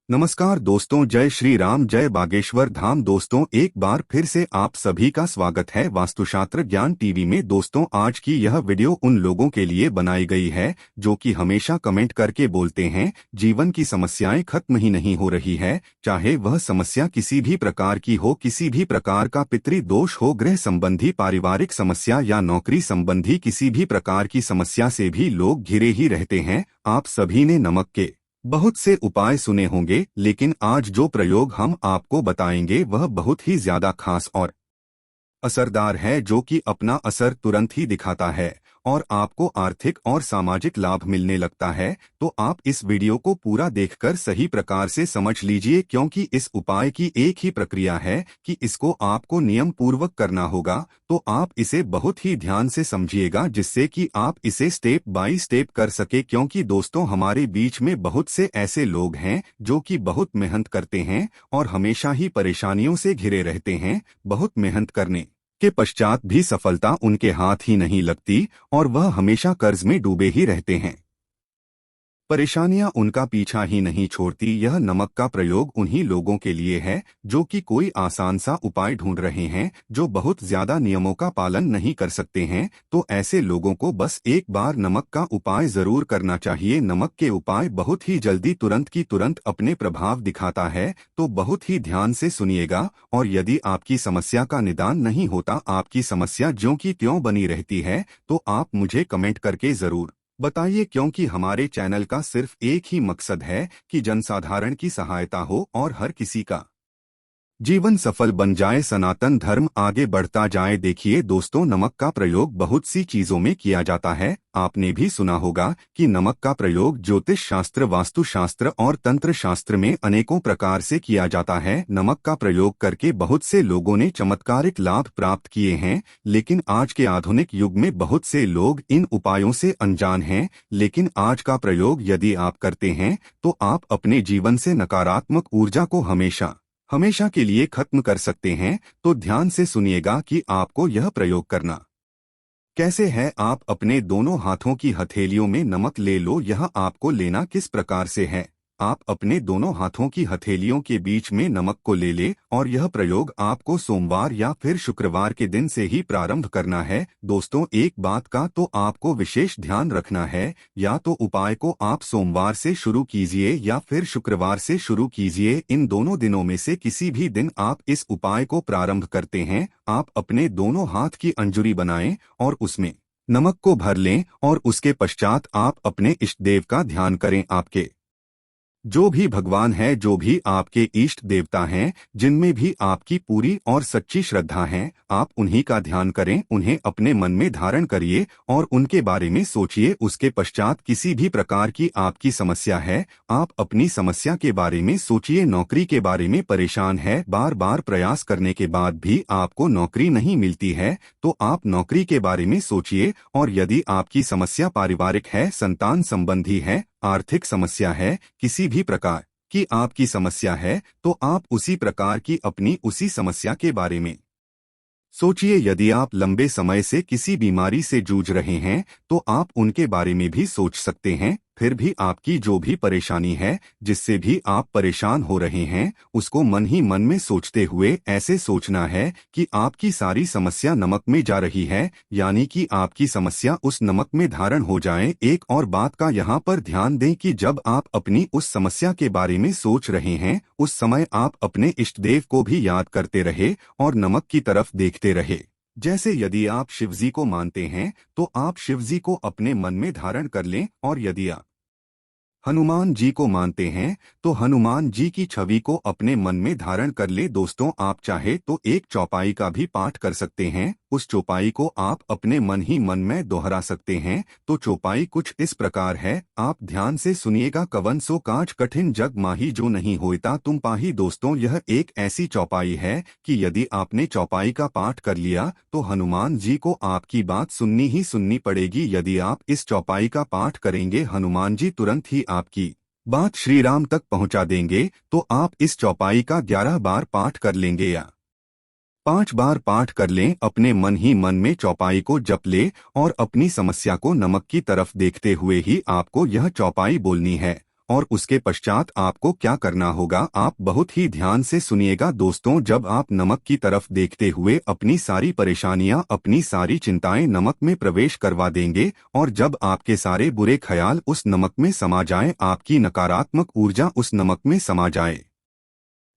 नमस्कार दोस्तों, जय श्री राम, जय बागेश्वर धाम। दोस्तों, एक बार फिर से आप सभी का स्वागत है वास्तुशास्त्र ज्ञान टीवी में। दोस्तों, आज की यह वीडियो उन लोगों के लिए बनाई गई है जो कि हमेशा कमेंट करके बोलते हैं जीवन की समस्याएं खत्म ही नहीं हो रही है। चाहे वह समस्या किसी भी प्रकार की हो, किसी भी प्रकार का पितृदोष हो, गृह संबंधी पारिवारिक समस्या या नौकरी संबंधी किसी भी प्रकार की समस्या से भी लोग घिरे ही रहते हैं। आप सभी ने नमक के बहुत से उपाय सुने होंगे, लेकिन आज जो प्रयोग हम आपको बताएंगे वह बहुत ही ज्यादा खास और असरदार है, जो कि अपना असर तुरंत ही दिखाता है और आपको आर्थिक और सामाजिक लाभ मिलने लगता है। तो आप इस वीडियो को पूरा देखकर सही प्रकार से समझ लीजिए, क्योंकि इस उपाय की एक ही प्रक्रिया है कि इसको आपको नियम पूर्वक करना होगा। तो आप इसे बहुत ही ध्यान से समझिएगा, जिससे कि आप इसे स्टेप बाय स्टेप कर सके। क्योंकि दोस्तों, हमारे बीच में बहुत से ऐसे लोग हैं जो कि बहुत मेहनत करते हैं और हमेशा ही परेशानियों से घिरे रहते हैं। बहुत मेहनत करने के पश्चात भी सफलता उनके हाथ ही नहीं लगती और वह हमेशा कर्ज में डूबे ही रहते हैं। परेशानियां उनका पीछा ही नहीं छोड़ती। यह नमक का प्रयोग उन्हीं लोगों के लिए है जो कि कोई आसान सा उपाय ढूंढ रहे हैं, जो बहुत ज्यादा नियमों का पालन नहीं कर सकते हैं। तो ऐसे लोगों को बस एक बार नमक का उपाय जरूर करना चाहिए। नमक के उपाय बहुत ही जल्दी, तुरंत की तुरंत अपने प्रभाव दिखाता है। तो बहुत ही ध्यान से सुनिएगा। और यदि आपकी समस्या का निदान नहीं होता, आपकी समस्या ज्यों की त्यों बनी रहती है, तो आप मुझे कमेंट करके जरूर बताइए। क्योंकि हमारे चैनल का सिर्फ एक ही मकसद है कि जनसाधारण की सहायता हो और हर किसी का जीवन सफल बन जाए, सनातन धर्म आगे बढ़ता जाए। देखिए दोस्तों, नमक का प्रयोग बहुत सी चीजों में किया जाता है। आपने भी सुना होगा कि नमक का प्रयोग ज्योतिष शास्त्र, वास्तुशास्त्र और तंत्र शास्त्र में अनेकों प्रकार से किया जाता है। नमक का प्रयोग करके बहुत से लोगों ने चमत्कारिक लाभ प्राप्त किए हैं, लेकिन आज के आधुनिक युग में बहुत से लोग इन उपायों से अनजान हैं। लेकिन आज का प्रयोग यदि आप करते हैं तो आप अपने जीवन से नकारात्मक ऊर्जा को हमेशा हमेशा के लिए खत्म कर सकते हैं। तो ध्यान से सुनिएगा कि आपको यह प्रयोग करना कैसे है। आप अपने दोनों हाथों की हथेलियों में नमक ले लो। यह आपको लेना किस प्रकार से है, आप अपने दोनों हाथों की हथेलियों के बीच में नमक को ले ले और यह प्रयोग आपको सोमवार या फिर शुक्रवार के दिन से ही प्रारंभ करना है। दोस्तों, एक बात का तो आपको विशेष ध्यान रखना है, या तो उपाय को आप सोमवार से शुरू कीजिए या फिर शुक्रवार से शुरू कीजिए। इन दोनों दिनों में से किसी भी दिन आप इस उपाय को प्रारंभ करते हैं, आप अपने दोनों हाथ की अंजुरी बनाएं और उसमें नमक को भर लें और उसके पश्चात आप अपने इष्ट देव का ध्यान करें। आपके जो भी भगवान है, जो भी आपके इष्ट देवता हैं, जिनमें भी आपकी पूरी और सच्ची श्रद्धा है, आप उन्हीं का ध्यान करें, उन्हें अपने मन में धारण करिए और उनके बारे में सोचिए। उसके पश्चात किसी भी प्रकार की आपकी समस्या है, आप अपनी समस्या के बारे में सोचिए। नौकरी के बारे में परेशान है, बार बार प्रयास करने के बाद भी आपको नौकरी नहीं मिलती है, तो आप नौकरी के बारे में सोचिए। और यदि आपकी समस्या पारिवारिक है, संतान संबंधी है, आर्थिक समस्या है, किसी भी प्रकार की आपकी समस्या है, तो आप उसी प्रकार की अपनी उसी समस्या के बारे में सोचिए। यदि आप लंबे समय से किसी बीमारी से जूझ रहे हैं, तो आप उनके बारे में भी सोच सकते हैं। फिर भी आपकी जो भी परेशानी है, जिससे भी आप परेशान हो रहे हैं, उसको मन ही मन में सोचते हुए ऐसे सोचना है कि आपकी सारी समस्या नमक में जा रही है, यानी कि आपकी समस्या उस नमक में धारण हो जाए। एक और बात का यहाँ पर ध्यान दें कि जब आप अपनी उस समस्या के बारे में सोच रहे हैं, उस समय आप अपने इष्ट देव को भी याद करते रहे और नमक की तरफ देखते रहे। जैसे यदि आप शिवजी को मानते हैं तो आप शिवजी को अपने मन में धारण कर लें, और यदि आप हनुमान जी को मानते हैं तो हनुमान जी की छवि को अपने मन में धारण कर ले। दोस्तों, आप चाहे तो एक चौपाई का भी पाठ कर सकते हैं। उस चौपाई को आप अपने मन ही मन में दोहरा सकते हैं। तो चौपाई कुछ इस प्रकार है, आप ध्यान से सुनिएगा। कवन सो काज कठिन जग माही, जो नहीं होता तुम पाही। दोस्तों, यह एक ऐसी चौपाई है कि यदि आपने चौपाई का पाठ कर लिया तो हनुमान जी को आपकी बात सुननी ही सुननी पड़ेगी। यदि आप इस चौपाई का पाठ करेंगे, हनुमान जी तुरंत ही आपकी बात श्री राम तक पहुंचा देंगे। तो आप इस चौपाई का 11 बार पाठ कर लेंगे या 5 बार पाठ कर लें। अपने मन ही मन में चौपाई को जप ले और अपनी समस्या को नमक की तरफ देखते हुए ही आपको यह चौपाई बोलनी है। और उसके पश्चात आपको क्या करना होगा आप बहुत ही ध्यान से सुनिएगा दोस्तों। जब आप नमक की तरफ देखते हुए अपनी सारी परेशानियां, अपनी सारी चिंताएं नमक में प्रवेश करवा देंगे और जब आपके सारे बुरे ख्याल उस नमक में समा जाएं, आपकी नकारात्मक ऊर्जा उस नमक में समा जाए,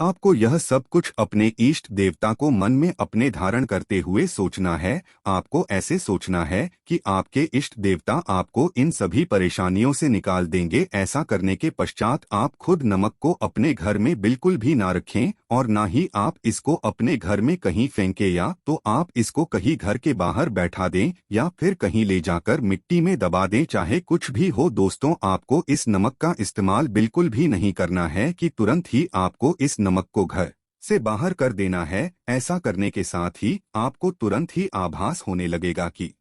आपको यह सब कुछ अपने इष्ट देवता को मन में अपने धारण करते हुए सोचना है। आपको ऐसे सोचना है कि आपके इष्ट देवता आपको इन सभी परेशानियों से निकाल देंगे। ऐसा करने के पश्चात आप खुद नमक को अपने घर में बिल्कुल भी ना रखें और ना ही आप इसको अपने घर में कहीं फेंके, या तो आप इसको कहीं घर के बाहर बैठा दें या फिर कहीं ले जाकर मिट्टी में दबा दें। चाहे कुछ भी हो दोस्तों, आपको इस नमक का इस्तेमाल बिल्कुल भी नहीं करना है कि तुरंत ही आपको इस नमक को घर से बाहर कर देना है। ऐसा करने के साथ ही आपको तुरंत ही आभास होने लगेगा कि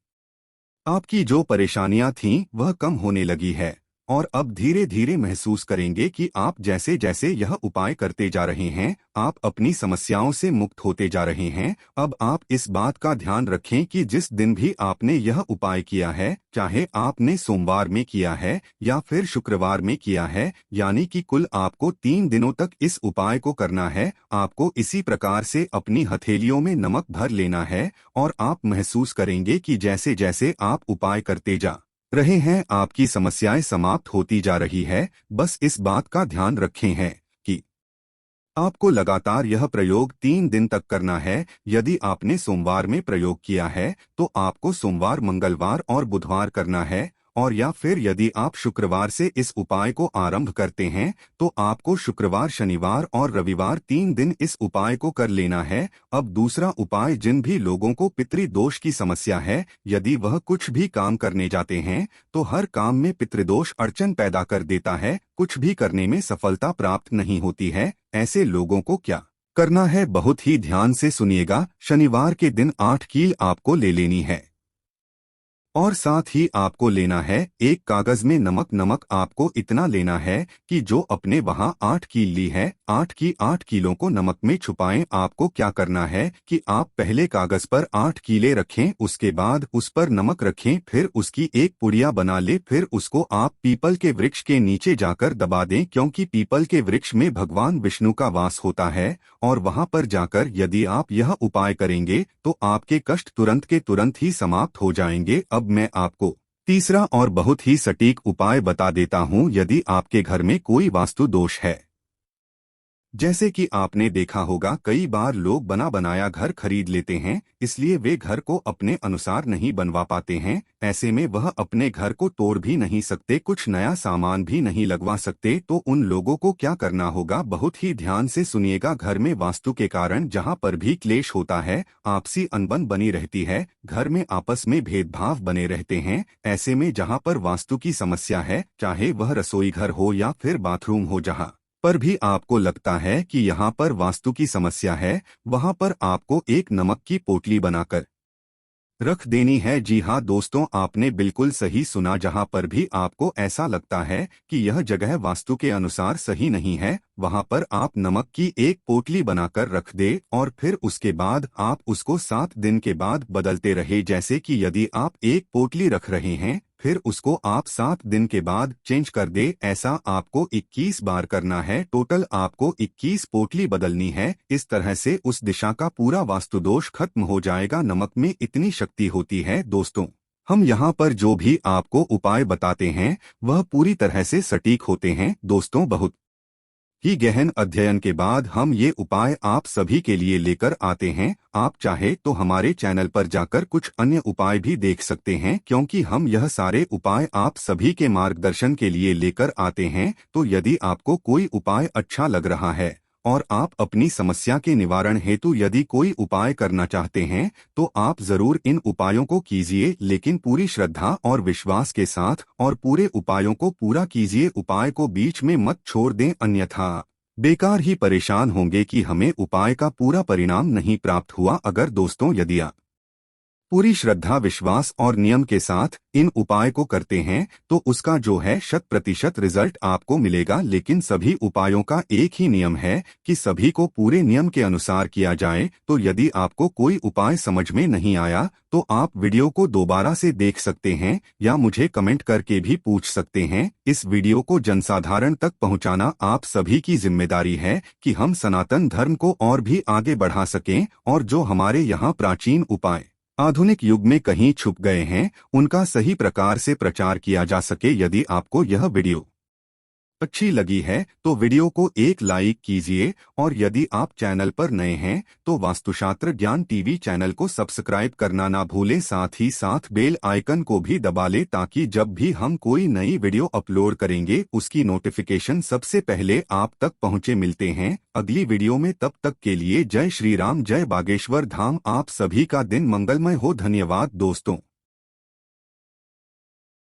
आपकी जो परेशानियां थीं वह कम होने लगी है और अब धीरे धीरे महसूस करेंगे कि आप जैसे जैसे यह उपाय करते जा रहे हैं, आप अपनी समस्याओं से मुक्त होते जा रहे हैं। अब आप इस बात का ध्यान रखें कि जिस दिन भी आपने यह उपाय किया है, चाहे आपने सोमवार में किया है या फिर शुक्रवार में किया है, यानी कि कुल आपको 3 दिनों तक इस उपाय को करना है। आपको इसी प्रकार से अपनी हथेलियों में नमक भर लेना है और आप महसूस करेंगे कि जैसे जैसे आप उपाय करते जा रहे हैं, आपकी समस्याएं समाप्त होती जा रही है। बस इस बात का ध्यान रखें हैं कि आपको लगातार यह प्रयोग 3 दिन तक करना है। यदि आपने सोमवार में प्रयोग किया है तो आपको सोमवार, मंगलवार और बुधवार करना है, और या फिर यदि आप शुक्रवार से इस उपाय को आरंभ करते हैं तो आपको शुक्रवार, शनिवार और रविवार 3 दिन इस उपाय को कर लेना है। अब दूसरा उपाय, जिन भी लोगों को पितृदोष की समस्या है, यदि वह कुछ भी काम करने जाते हैं तो हर काम में पितृदोष अड़चन पैदा कर देता है, कुछ भी करने में सफलता प्राप्त नहीं होती है, ऐसे लोगों को क्या करना है बहुत ही ध्यान से सुनिएगा। शनिवार के दिन 8 कील आपको ले लेनी है और साथ ही आपको लेना है एक कागज में नमक। नमक आपको इतना लेना है कि जो अपने वहां 8 कील ली है, 8 की 8 कीलों को नमक में छुपाएं। आपको क्या करना है कि आप पहले कागज पर 8 कीले रखें, उसके बाद उस पर नमक रखें, फिर उसकी एक पुड़िया बना ले, फिर उसको आप पीपल के वृक्ष के नीचे जाकर दबा दें, क्योंकि पीपल के वृक्ष में भगवान विष्णु का वास होता है और वहां पर जाकर यदि आप यह उपाय करेंगे तो आपके कष्ट तुरंत के तुरंत ही समाप्त हो जाएंगे। अब मैं आपको तीसरा और बहुत ही सटीक उपाय बता देता हूं। यदि आपके घर में कोई वास्तु दोष है, जैसे कि आपने देखा होगा कई बार लोग बना बनाया घर खरीद लेते हैं, इसलिए वे घर को अपने अनुसार नहीं बनवा पाते हैं। ऐसे में वह अपने घर को तोड़ भी नहीं सकते, कुछ नया सामान भी नहीं लगवा सकते। तो उन लोगों को क्या करना होगा, बहुत ही ध्यान से सुनिएगा। घर में वास्तु के कारण जहां पर भी क्लेश होता है, आपसी अनबन बनी रहती है, घर में आपस में भेदभाव बने रहते हैं, ऐसे में जहां पर वास्तु की समस्या है, चाहे वह रसोई घर हो या फिर बाथरूम हो, जहां पर भी आपको लगता है कि यहाँ पर वास्तु की समस्या है, वहाँ पर आपको एक नमक की पोटली बनाकर रख देनी है। जी हाँ दोस्तों, आपने बिल्कुल सही सुना। जहाँ पर भी आपको ऐसा लगता है कि यह जगह वास्तु के अनुसार सही नहीं है, वहाँ पर आप नमक की एक पोटली बनाकर रख दे और फिर उसके बाद आप उसको 7 दिन के बाद बदलते रहे। जैसे कि यदि आप एक पोटली रख रहे हैं, फिर उसको आप 7 दिन के बाद चेंज कर दे। ऐसा आपको 21 बार करना है। टोटल आपको 21 पोटली बदलनी है। इस तरह से उस दिशा का पूरा वास्तु दोष खत्म हो जाएगा। नमक में इतनी शक्ति होती है दोस्तों, हम यहाँ पर जो भी आपको उपाय बताते हैं वह पूरी तरह से सटीक होते हैं। दोस्तों, बहुत ही गहन अध्ययन के बाद हम ये उपाय आप सभी के लिए लेकर आते हैं। आप चाहे तो हमारे चैनल पर जाकर कुछ अन्य उपाय भी देख सकते हैं, क्योंकि हम यह सारे उपाय आप सभी के मार्गदर्शन के लिए लेकर आते हैं। तो यदि आपको कोई उपाय अच्छा लग रहा है और आप अपनी समस्या के निवारण हेतु यदि कोई उपाय करना चाहते हैं तो आप जरूर इन उपायों को कीजिए, लेकिन पूरी श्रद्धा और विश्वास के साथ, और पूरे उपायों को पूरा कीजिए। उपाय को बीच में मत छोड़ दें, अन्यथा बेकार ही परेशान होंगे कि हमें उपाय का पूरा परिणाम नहीं प्राप्त हुआ। अगर दोस्तों यदि आप पूरी श्रद्धा विश्वास और नियम के साथ इन उपाय को करते हैं तो उसका जो है 100% रिजल्ट आपको मिलेगा। लेकिन सभी उपायों का एक ही नियम है कि सभी को पूरे नियम के अनुसार किया जाए। तो यदि आपको कोई उपाय समझ में नहीं आया तो आप वीडियो को दोबारा से देख सकते हैं या मुझे कमेंट करके भी पूछ सकते हैं। इस वीडियो को जनसाधारण तक पहुंचाना आप सभी की जिम्मेदारी है कि हम सनातन धर्म को और भी आगे बढ़ा सकें और जो हमारे यहाँ प्राचीन उपाय आधुनिक युग में कहीं छुप गए हैं उनका सही प्रकार से प्रचार किया जा सके। यदि आपको यह वीडियो अच्छी लगी है तो वीडियो को एक लाइक कीजिए और यदि आप चैनल पर नए हैं तो वास्तुशास्त्र ज्ञान टीवी चैनल को सब्सक्राइब करना ना भूलें। साथ ही साथ बेल आइकन को भी दबा लें ताकि जब भी हम कोई नई वीडियो अपलोड करेंगे उसकी नोटिफिकेशन सबसे पहले आप तक पहुंचे। मिलते हैं अगली वीडियो में, तब तक के लिए जय श्री राम, जय बागेश्वर धाम। आप सभी का दिन मंगलमय हो। धन्यवाद दोस्तों।